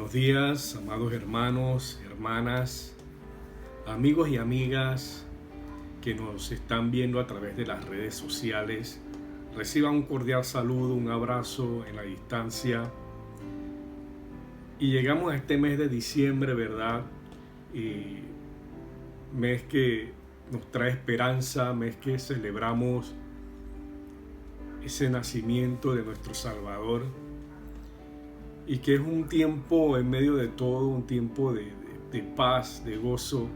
Buenos días, amados hermanos, hermanas, amigos y amigas que nos están viendo a través de las redes sociales. Reciban un cordial saludo, un abrazo en la distancia. Y llegamos a este mes de diciembre, ¿verdad? Y mes que nos trae esperanza, mes que celebramos ese nacimiento de nuestro Salvador. Y que es un tiempo en medio de todo, un tiempo de paz, de gozo,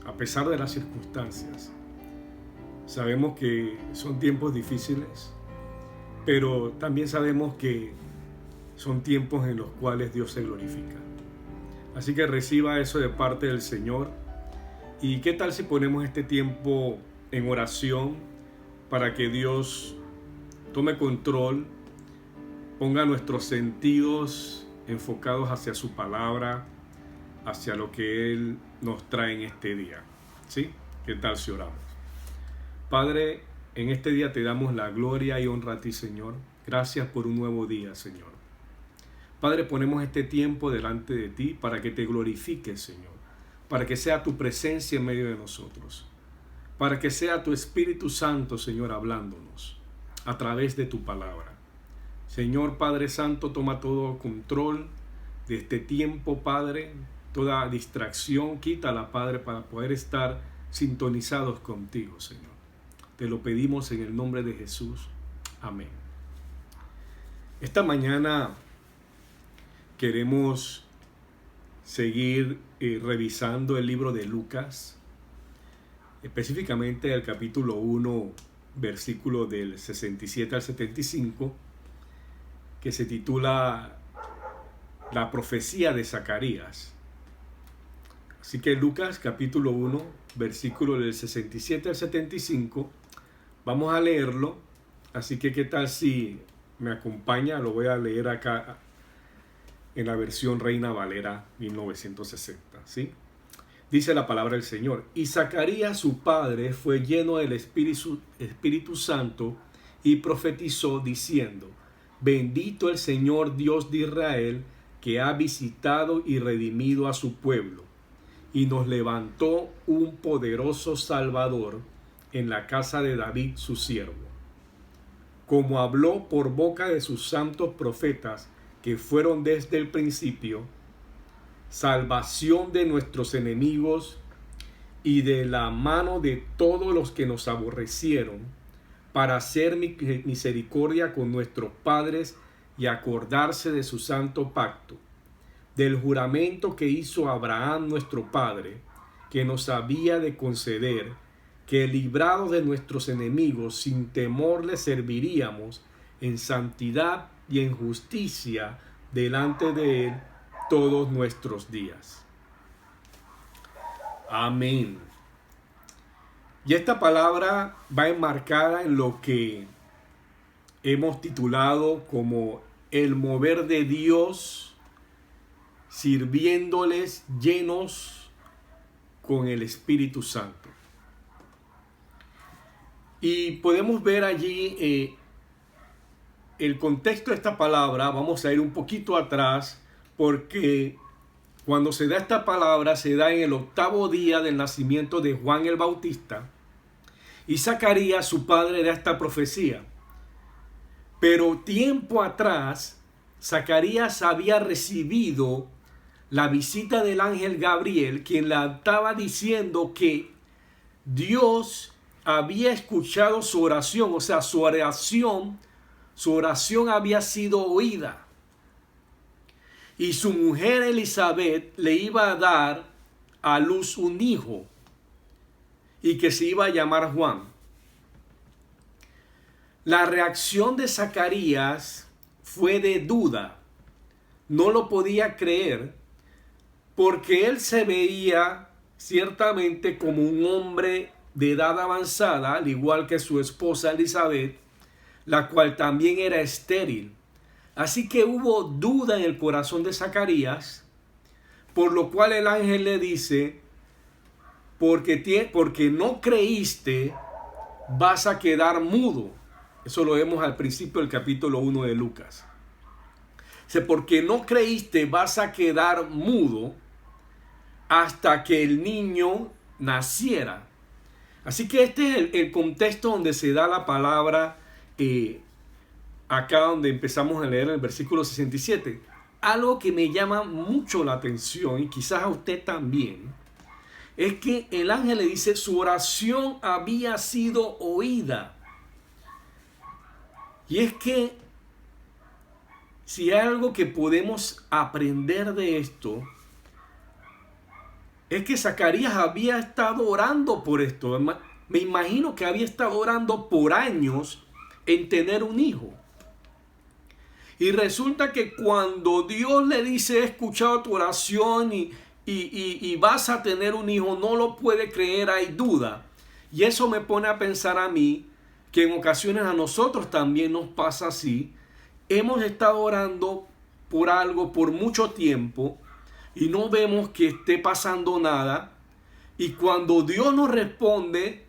a pesar de las circunstancias. Sabemos que son tiempos difíciles, pero también sabemos que son tiempos en los cuales Dios se glorifica. Así que reciba eso de parte del Señor. ¿Y qué tal si ponemos este tiempo en oración para que Dios tome control, ponga nuestros sentidos enfocados hacia su palabra, hacia lo que Él nos trae en este día? ¿Sí? ¿Qué tal si oramos? Padre, en este día te damos la gloria y honra a ti, Señor. Gracias por un nuevo día, Señor. Padre, ponemos este tiempo delante de ti para que te glorifiques, Señor, para que sea tu presencia en medio de nosotros, para que sea tu Espíritu Santo, Señor, hablándonos a través de tu palabra. Señor Padre Santo, toma todo control de este tiempo, Padre. Toda distracción, quítala, Padre, para poder estar sintonizados contigo, Señor. Te lo pedimos en el nombre de Jesús. Amén. Esta mañana queremos seguir revisando el libro de Lucas, específicamente el capítulo 1, versículo del 67 al 75, que se titula La profecía de Zacarías. Así que Lucas capítulo 1, versículo del 67 al 75, vamos a leerlo. Así que qué tal si me acompaña, lo voy a leer acá en la versión Reina Valera 1960, ¿sí? Dice la palabra del Señor: y Zacarías su padre fue lleno del Espíritu Santo y profetizó diciendo: bendito el Señor Dios de Israel, que ha visitado y redimido a su pueblo, y nos levantó un poderoso Salvador en la casa de David su siervo, como habló por boca de sus santos profetas que fueron desde el principio, salvación de nuestros enemigos y de la mano de todos los que nos aborrecieron, para hacer misericordia con nuestros padres y acordarse de su santo pacto, del juramento que hizo Abraham nuestro padre, que nos había de conceder, que librados de nuestros enemigos sin temor le serviríamos en santidad y en justicia delante de él todos nuestros días. Amén. Y esta palabra va enmarcada en lo que hemos titulado como el mover de Dios, sirviéndoles llenos con el Espíritu Santo. Y podemos ver allí el contexto de esta palabra. Vamos a ir un poquito atrás, porque cuando se da esta palabra se da en el 8º día del nacimiento de Juan el Bautista, y Zacarías su padre da esta profecía. Pero tiempo atrás Zacarías había recibido la visita del ángel Gabriel, quien le estaba diciendo que Dios había escuchado su oración, o sea, su oración había sido oída. Y su mujer Elizabeth le iba a dar a luz un hijo, y que se iba a llamar Juan. La reacción de Zacarías fue de duda. No lo podía creer, porque él se veía ciertamente como un hombre de edad avanzada, al igual que su esposa Elizabeth, la cual también era estéril. Así que hubo duda en el corazón de Zacarías, por lo cual el ángel le dice: porque no creíste, vas a quedar mudo. Eso lo vemos al principio del capítulo 1 de Lucas. Porque no creíste, vas a quedar mudo hasta que el niño naciera. Así que este es el contexto donde se da la palabra, acá donde empezamos a leer el versículo 67. Algo que me llama mucho la atención, y quizás a usted también, es que el ángel le dice, su oración había sido oída. Y es que si hay algo que podemos aprender de esto, es que Zacarías había estado orando por esto. Me imagino que había estado orando por años en tener un hijo. Y resulta que cuando Dios le dice, he escuchado tu oración y vas a tener un hijo, no lo puede creer, hay duda. Y eso me pone a pensar a mí que en ocasiones a nosotros también nos pasa así. Hemos estado orando por algo por mucho tiempo y no vemos que esté pasando nada. Y cuando Dios nos responde,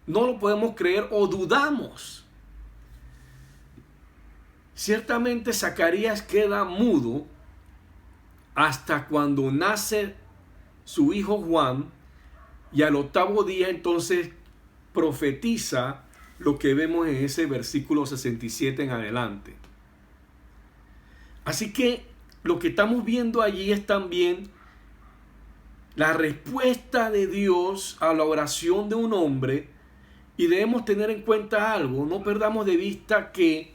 no lo podemos creer o dudamos. Ciertamente Zacarías queda mudo hasta cuando nace su hijo Juan, y al 8º día entonces profetiza lo que vemos en ese versículo 67 en adelante. Así que lo que estamos viendo allí es también la respuesta de Dios a la oración de un hombre, y debemos tener en cuenta algo, no perdamos de vista que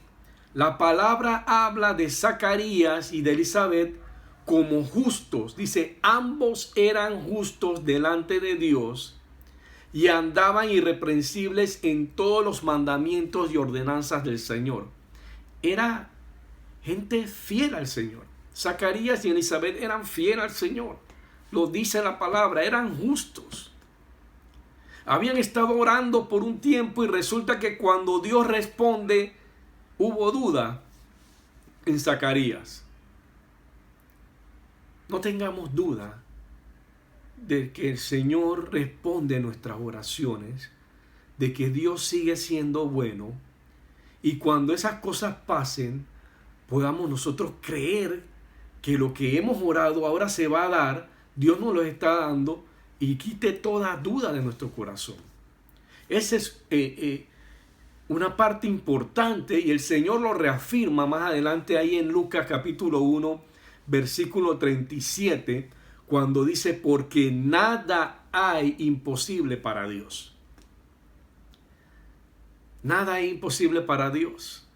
la palabra habla de Zacarías y de Elizabeth como justos. Dice, ambos eran justos delante de Dios y andaban irreprensibles en todos los mandamientos y ordenanzas del Señor. Era gente fiel al Señor. Zacarías y Elizabeth eran fieles al Señor. Lo dice la palabra, eran justos. Habían estado orando por un tiempo y resulta que cuando Dios responde, hubo duda en Zacarías. No tengamos duda de que el Señor responde nuestras oraciones, de que Dios sigue siendo bueno, y cuando esas cosas pasen, podamos nosotros creer que lo que hemos orado ahora se va a dar, Dios nos lo está dando, y quite toda duda de nuestro corazón. Esa es una parte importante, y el Señor lo reafirma más adelante ahí en Lucas capítulo 1, versículo 37, cuando dice, porque nada hay imposible para Dios. Nada hay imposible para Dios.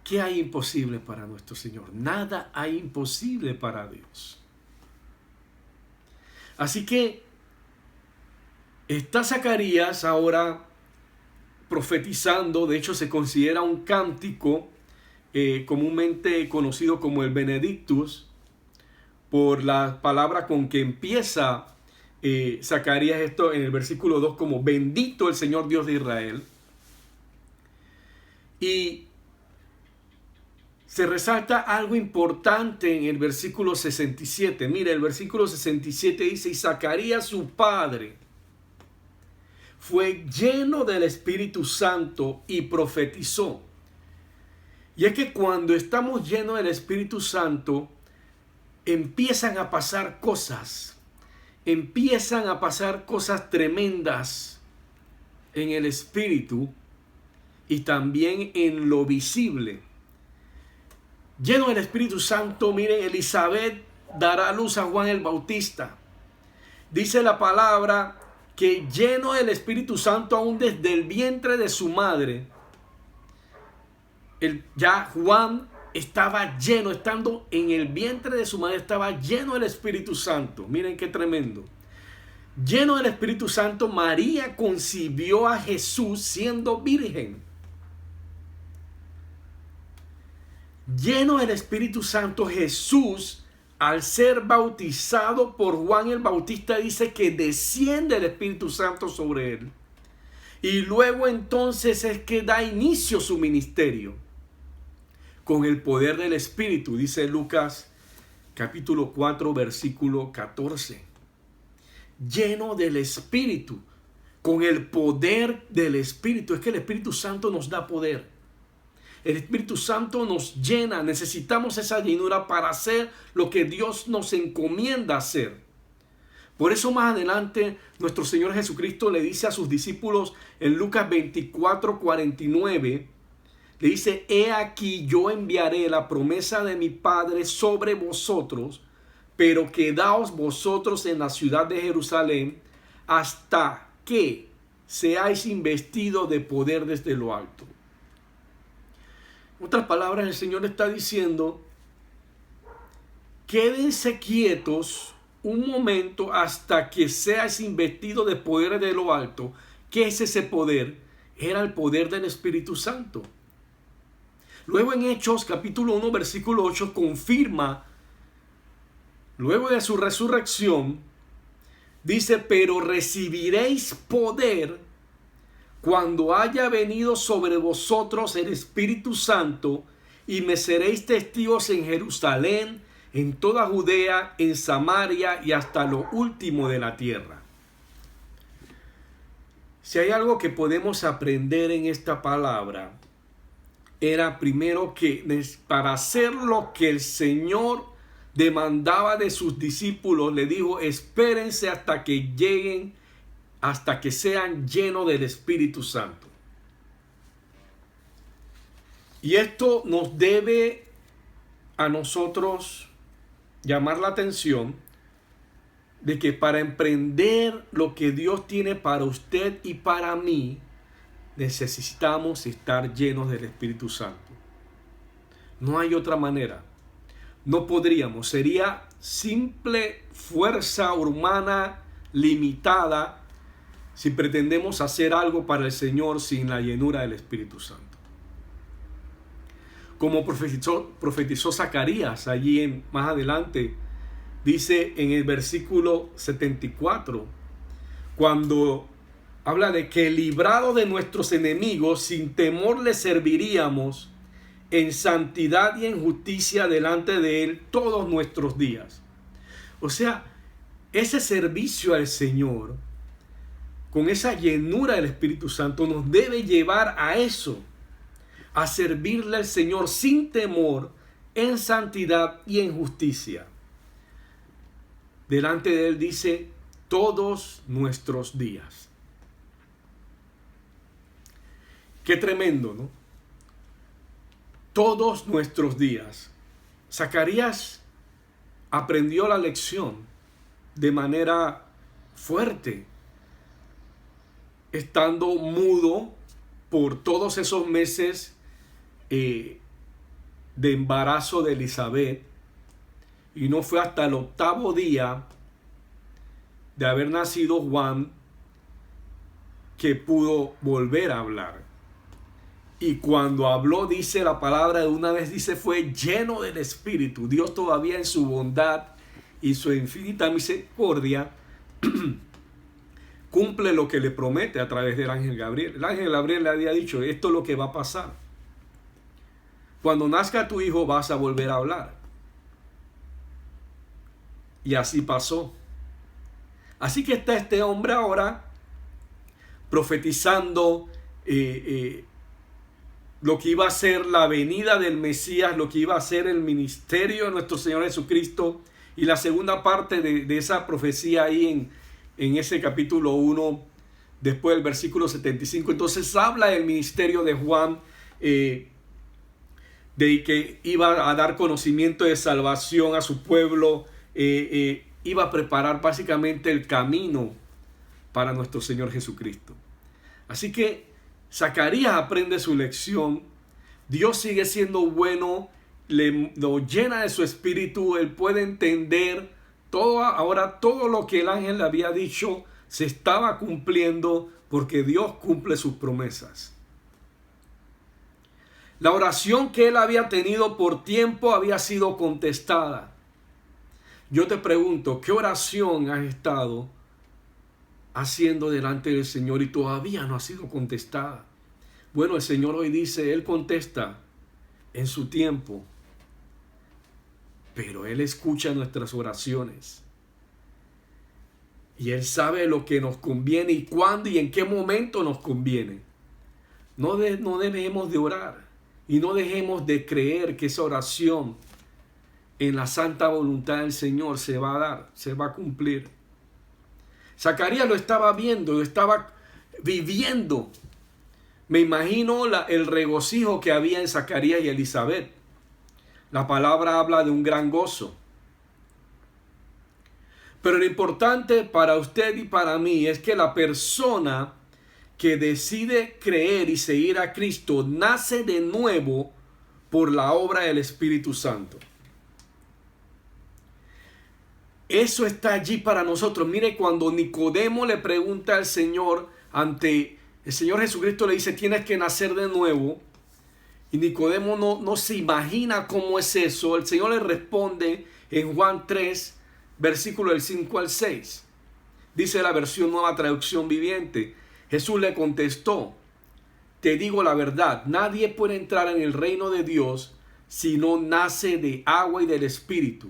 ¿Qué hay imposible para nuestro Señor? Nada hay imposible para Dios. Así que está Zacarías ahora profetizando. De hecho, se considera un cántico comúnmente conocido como el Benedictus, por la palabra con que empieza Zacarías esto en el versículo 2 como bendito el Señor Dios de Israel. Y se resalta algo importante en el versículo 67. Mire, el versículo 67 dice, y Zacarías su padre fue lleno del Espíritu Santo y profetizó. Y es que cuando estamos llenos del Espíritu Santo, empiezan a pasar cosas. Empiezan a pasar cosas tremendas en el Espíritu y también en lo visible. Lleno del Espíritu Santo, miren, Elizabeth dará a luz a Juan el Bautista. Dice la palabra que lleno del Espíritu Santo aún desde el vientre de su madre, ya Juan estaba lleno, estando en el vientre de su madre, estaba lleno del Espíritu Santo. Miren qué tremendo. Lleno del Espíritu Santo, María concibió a Jesús siendo virgen. Lleno del Espíritu Santo, Jesús, al ser bautizado por Juan el Bautista, dice que desciende el Espíritu Santo sobre él. Y luego entonces es que da inicio su ministerio con el poder del Espíritu, dice Lucas capítulo 4 versículo 14. Lleno del Espíritu, con el poder del Espíritu. Es que el Espíritu Santo nos da poder. El Espíritu Santo nos llena. Necesitamos esa llenura para hacer lo que Dios nos encomienda hacer. Por eso más adelante nuestro Señor Jesucristo le dice a sus discípulos en Lucas 24:49, le dice: he aquí yo enviaré la promesa de mi Padre sobre vosotros, pero quedaos vosotros en la ciudad de Jerusalén hasta que seáis investidos de poder desde lo alto. En otras palabras, el Señor está diciendo: quédense quietos un momento hasta que seas investido de poder de lo alto. ¿Qué es ese poder? Era el poder del Espíritu Santo. Luego en Hechos capítulo 1 versículo 8 confirma, luego de su resurrección, dice: pero recibiréis poder cuando haya venido sobre vosotros el Espíritu Santo, y me seréis testigos en Jerusalén, en toda Judea, en Samaria y hasta lo último de la tierra. Si hay algo que podemos aprender en esta palabra, era primero que para hacer lo que el Señor demandaba de sus discípulos, le dijo: espérense hasta que lleguen, hasta que sean llenos del Espíritu Santo. Y esto nos debe a nosotros llamar la atención de que para emprender lo que Dios tiene para usted y para mí, necesitamos estar llenos del Espíritu Santo. No hay otra manera. No podríamos. Sería simple fuerza humana limitada si pretendemos hacer algo para el Señor sin la llenura del Espíritu Santo. Como profetizó Zacarías allí más adelante, dice en el versículo 74, cuando habla de que librado de nuestros enemigos, sin temor le serviríamos en santidad y en justicia delante de Él todos nuestros días. O sea, ese servicio al Señor, con esa llenura del Espíritu Santo, nos debe llevar a eso, a servirle al Señor sin temor, en santidad y en justicia. Delante de Él dice: todos nuestros días. Qué tremendo, ¿no? Todos nuestros días. Zacarías aprendió la lección de manera fuerte, estando mudo por todos esos meses de embarazo de Elizabeth, y no fue hasta el 8º día de haber nacido Juan que pudo volver a hablar. Y cuando habló, dice la palabra, de una vez dice, fue lleno del Espíritu. Dios todavía en su bondad y su infinita misericordia cumple lo que le promete a través del ángel Gabriel. El ángel Gabriel le había dicho: esto es lo que va a pasar. Cuando nazca tu hijo vas a volver a hablar. Y así pasó. Así que está este hombre ahora profetizando lo que iba a ser la venida del Mesías, lo que iba a ser el ministerio de nuestro Señor Jesucristo. Y la segunda parte de esa profecía ahí en ese capítulo 1, después del versículo 75. Entonces habla del ministerio de Juan, de que iba a dar conocimiento de salvación a su pueblo, iba a preparar básicamente el camino para nuestro Señor Jesucristo. Así que Zacarías aprende su lección. Dios sigue siendo bueno, lo llena de su espíritu. Él puede entender ahora todo lo que el ángel le había dicho se estaba cumpliendo, porque Dios cumple sus promesas. La oración que él había tenido por tiempo había sido contestada. Yo te pregunto, ¿qué oración has estado haciendo delante del Señor y todavía no ha sido contestada? Bueno, el Señor hoy dice, Él contesta en su tiempo, pero Él escucha nuestras oraciones. Y Él sabe lo que nos conviene y cuándo y en qué momento nos conviene. No debemos de orar y no dejemos de creer que esa oración en la santa voluntad del Señor se va a dar, se va a cumplir. Zacarías lo estaba viendo, lo estaba viviendo. Me imagino el regocijo que había en Zacarías y Elizabeth. La palabra habla de un gran gozo. Pero lo importante para usted y para mí es que la persona que decide creer y seguir a Cristo nace de nuevo por la obra del Espíritu Santo. Eso está allí para nosotros. Mire, cuando Nicodemo le pregunta al Señor, ante el Señor Jesucristo le dice, tienes que nacer de nuevo. Y Nicodemo no se imagina cómo es eso. El Señor le responde en Juan 3, versículo del 5 al 6. Dice la versión Nueva Traducción Viviente. Jesús le contestó, te digo la verdad, nadie puede entrar en el reino de Dios si no nace de agua y del Espíritu.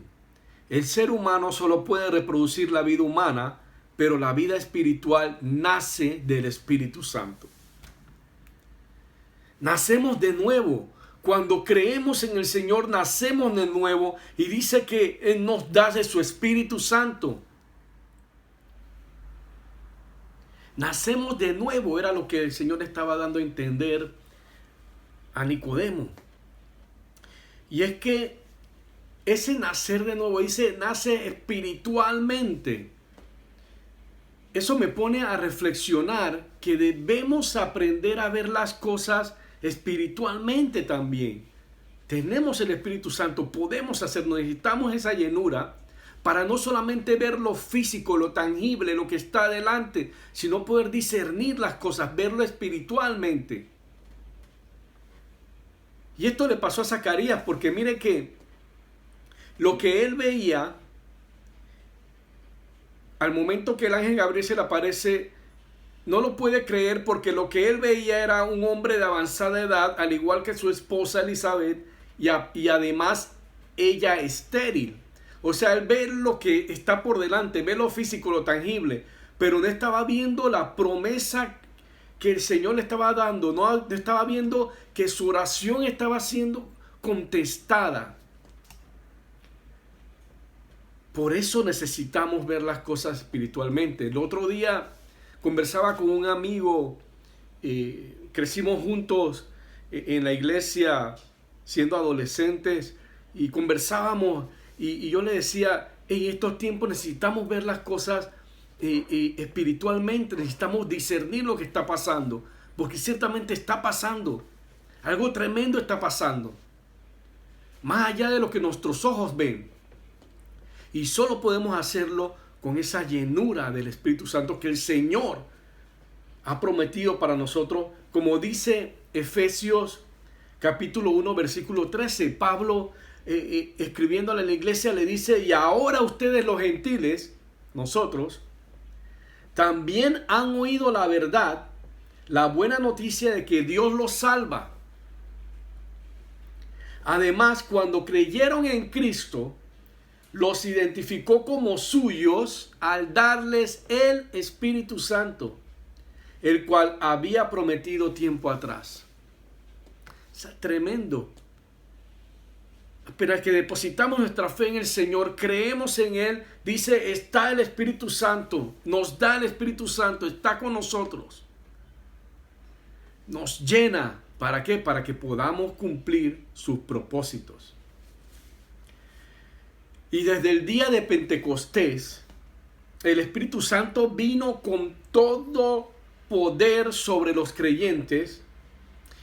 El ser humano solo puede reproducir la vida humana, pero la vida espiritual nace del Espíritu Santo. Nacemos de nuevo. Cuando creemos en el Señor, nacemos de nuevo y dice que Él nos da de su Espíritu Santo. Nacemos de nuevo, era lo que el Señor estaba dando a entender a Nicodemo. Y es que ese nacer de nuevo, ese nace espiritualmente. Eso me pone a reflexionar que debemos aprender a ver las cosas espiritualmente también. Tenemos el Espíritu Santo, podemos hacerlo, necesitamos esa llenura para no solamente ver lo físico, lo tangible, lo que está adelante, sino poder discernir las cosas, verlo espiritualmente. Y esto le pasó a Zacarías porque mire que lo que él veía, al momento que el ángel Gabriel se le aparece, no lo puede creer porque lo que él veía era un hombre de avanzada edad, al igual que su esposa Elizabeth, y además ella estéril. O sea, él ve lo que está por delante, ve lo físico, lo tangible, pero no estaba viendo la promesa que el Señor le estaba dando, no estaba viendo que su oración estaba siendo contestada. Por eso necesitamos ver las cosas espiritualmente. El otro día conversaba con un amigo, crecimos juntos en la iglesia siendo adolescentes y conversábamos y yo le decía, en estos tiempos necesitamos ver las cosas espiritualmente, necesitamos discernir lo que está pasando, porque ciertamente está pasando, algo tremendo está pasando, más allá de lo que nuestros ojos ven. Y solo podemos hacerlo con esa llenura del Espíritu Santo que el Señor ha prometido para nosotros. Como dice Efesios capítulo 1, versículo 13, Pablo escribiéndole a la iglesia le dice, y ahora ustedes los gentiles, nosotros, también han oído la verdad, la buena noticia de que Dios los salva. Además, cuando creyeron en Cristo, los identificó como suyos al darles el Espíritu Santo, el cual había prometido tiempo atrás. Es tremendo. Pero es que depositamos nuestra fe en el Señor, creemos en Él, dice, está el Espíritu Santo, nos da el Espíritu Santo, está con nosotros. Nos llena, ¿para qué? Para que podamos cumplir sus propósitos. Y desde el día de Pentecostés, el Espíritu Santo vino con todo poder sobre los creyentes.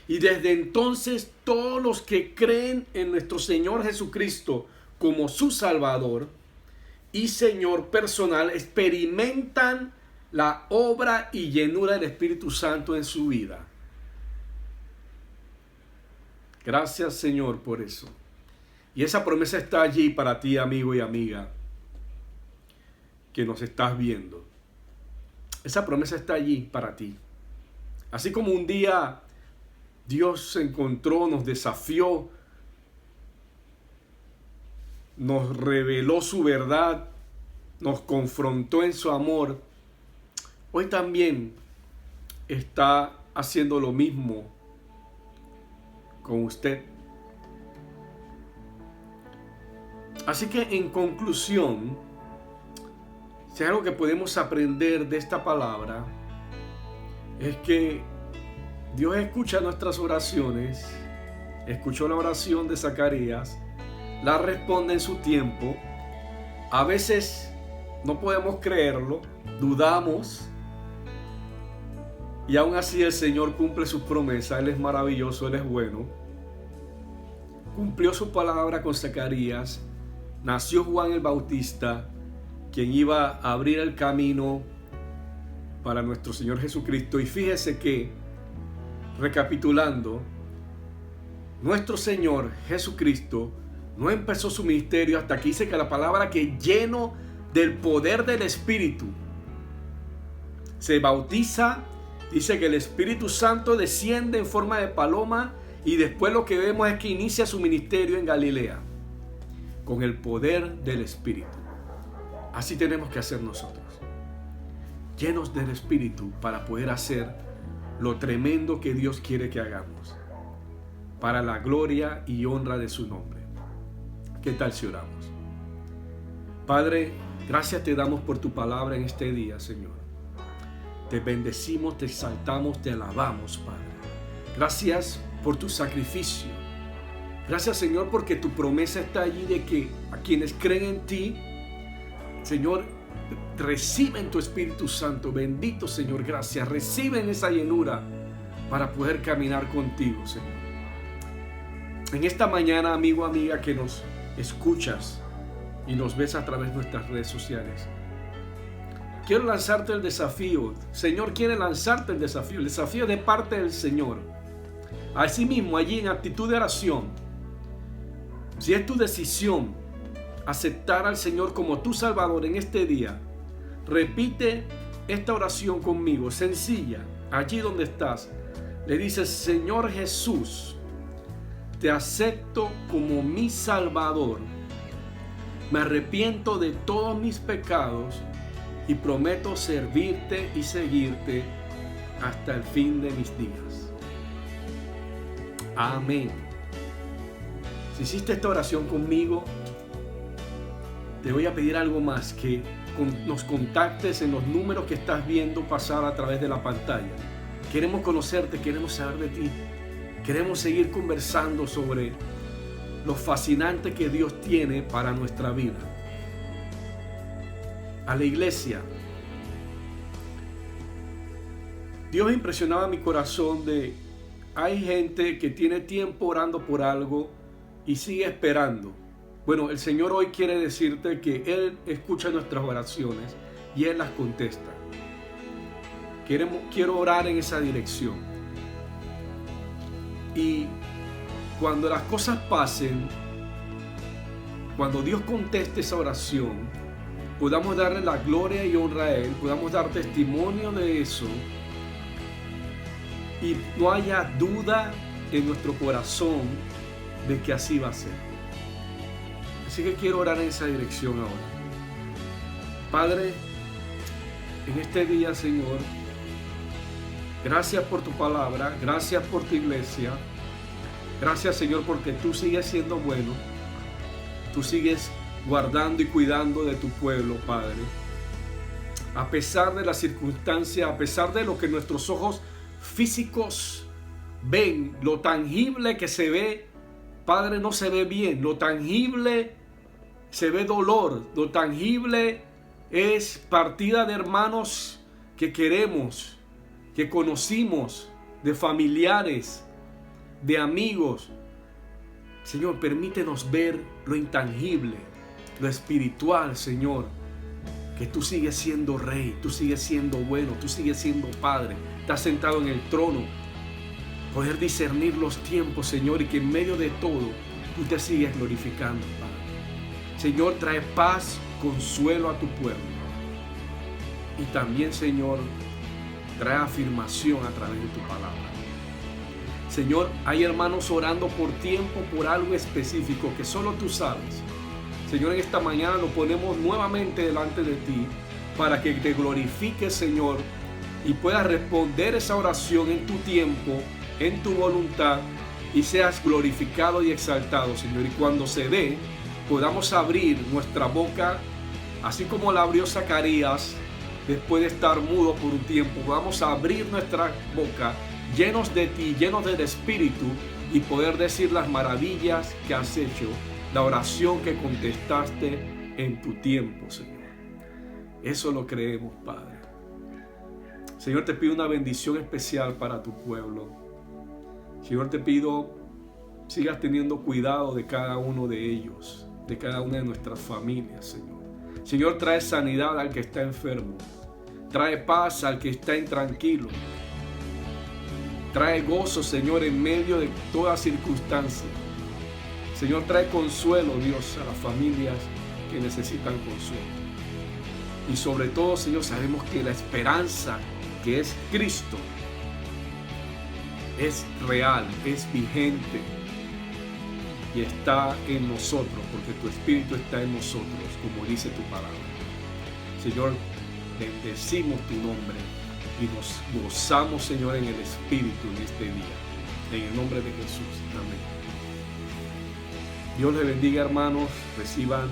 Y desde entonces todos los que creen en nuestro Señor Jesucristo como su Salvador y Señor personal experimentan la obra y llenura del Espíritu Santo en su vida. Gracias, Señor, por eso. Y esa promesa está allí para ti, amigo y amiga, que nos estás viendo. Esa promesa está allí para ti. Así como un día Dios se encontró, nos desafió, nos reveló su verdad, nos confrontó en su amor. Hoy también está haciendo lo mismo con usted. Así que en conclusión, si hay algo que podemos aprender de esta palabra, es que Dios escucha nuestras oraciones, escuchó la oración de Zacarías, la responde en su tiempo. A veces no podemos creerlo, dudamos, y aún así el Señor cumple sus promesas. Él es maravilloso, Él es bueno. Cumplió su palabra con Zacarías. Nació Juan el Bautista, quien iba a abrir el camino para nuestro Señor Jesucristo. Y fíjese que, recapitulando, nuestro Señor Jesucristo no empezó su ministerio hasta que dice que la palabra que lleno del poder del Espíritu se bautiza. Dice que el Espíritu Santo desciende en forma de paloma, y después lo que vemos es que inicia su ministerio en Galilea con el poder del Espíritu. Así tenemos que hacer nosotros, llenos del Espíritu, para poder hacer lo tremendo que Dios quiere que hagamos, para la gloria y honra de su nombre. ¿Qué tal si oramos? Padre, gracias te damos por tu palabra en este día, Señor. Te bendecimos, te exaltamos, te alabamos, Padre. Gracias por tu sacrificio. Gracias, Señor, porque tu promesa está allí de que a quienes creen en ti, Señor, reciben tu Espíritu Santo. Bendito, Señor, gracias. Reciben esa llenura para poder caminar contigo, Señor. En esta mañana, amigo, amiga, que nos escuchas y nos ves a través de nuestras redes sociales, quiero lanzarte el desafío. Señor quiere lanzarte el desafío. El desafío es de parte del Señor. Asimismo, allí en actitud de oración, si es tu decisión aceptar al Señor como tu Salvador en este día, repite esta oración conmigo, sencilla. Allí donde estás, le dices: Señor Jesús, te acepto como mi Salvador. Me arrepiento de todos mis pecados y prometo servirte y seguirte hasta el fin de mis días. Amén. Si hiciste esta oración conmigo, te voy a pedir algo más: que nos contactes en los números que estás viendo pasar a través de la pantalla. Queremos conocerte, queremos saber de ti, queremos seguir conversando sobre lo fascinante que Dios tiene para nuestra vida. A la iglesia, Dios impresionaba mi corazón de: hay gente que tiene tiempo orando por algo y sigue esperando. Bueno, el Señor hoy quiere decirte que Él escucha nuestras oraciones y Él las contesta. Quiero orar en esa dirección. Y cuando las cosas pasen, cuando Dios conteste esa oración, podamos darle la gloria y honra a Él, podamos dar testimonio de eso, y no haya duda en nuestro corazón de que así va a ser. Así que quiero orar en esa dirección ahora. Padre, en este día, Señor, gracias por tu palabra, gracias por tu iglesia. Gracias, Señor, porque tú sigues siendo bueno. Tú sigues guardando y cuidando de tu pueblo, Padre. A pesar de las circunstancias, a pesar de lo que nuestros ojos físicos ven, lo tangible que se ve, Padre, no se ve bien. Lo tangible se ve dolor. Lo tangible es partida de hermanos que queremos, que conocimos, de familiares, de amigos. Señor, permítenos ver lo intangible, lo espiritual, Señor. Que tú sigues siendo Rey, tú sigues siendo bueno, tú sigues siendo Padre. Estás sentado en el trono. Poder discernir los tiempos, Señor, y que en medio de todo tú te sigues glorificando, Padre. Señor, trae paz, consuelo a tu pueblo. Y también, Señor, trae afirmación a través de tu palabra. Señor, hay hermanos orando por tiempo, por algo específico que solo tú sabes. Señor, en esta mañana nos ponemos nuevamente delante de ti para que te glorifiques, Señor, y puedas responder esa oración en tu tiempo, en tu voluntad, y seas glorificado y exaltado, Señor. Y cuando se dé, podamos abrir nuestra boca, así como la abrió Zacarías después de estar mudo por un tiempo. Vamos a abrir nuestra boca llenos de ti, llenos del Espíritu, y poder decir las maravillas que has hecho, la oración que contestaste en tu tiempo, Señor. Eso lo creemos, Padre. Señor, te pido una bendición especial para tu pueblo. Señor, te pido sigas teniendo cuidado de cada uno de ellos, de cada una de nuestras familias, Señor. Señor, trae sanidad al que está enfermo. Trae paz al que está intranquilo. Trae gozo, Señor, en medio de toda circunstancia. Señor, trae consuelo, Dios, a las familias que necesitan consuelo. Y sobre todo, Señor, sabemos que la esperanza que es Cristo es real, es vigente y está en nosotros, porque tu Espíritu está en nosotros, como dice tu palabra. Señor, bendecimos tu nombre y nos gozamos, Señor, en el Espíritu en este día. En el nombre de Jesús. Amén. Dios les bendiga, hermanos. Reciban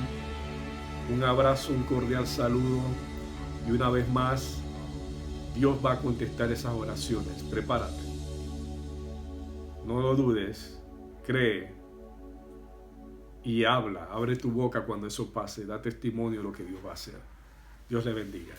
un abrazo, un cordial saludo. Y una vez más, Dios va a contestar esas oraciones. Prepárate. No lo dudes. Cree. Y habla. Abre tu boca cuando eso pase. Da testimonio de lo que Dios va a hacer. Dios les bendiga.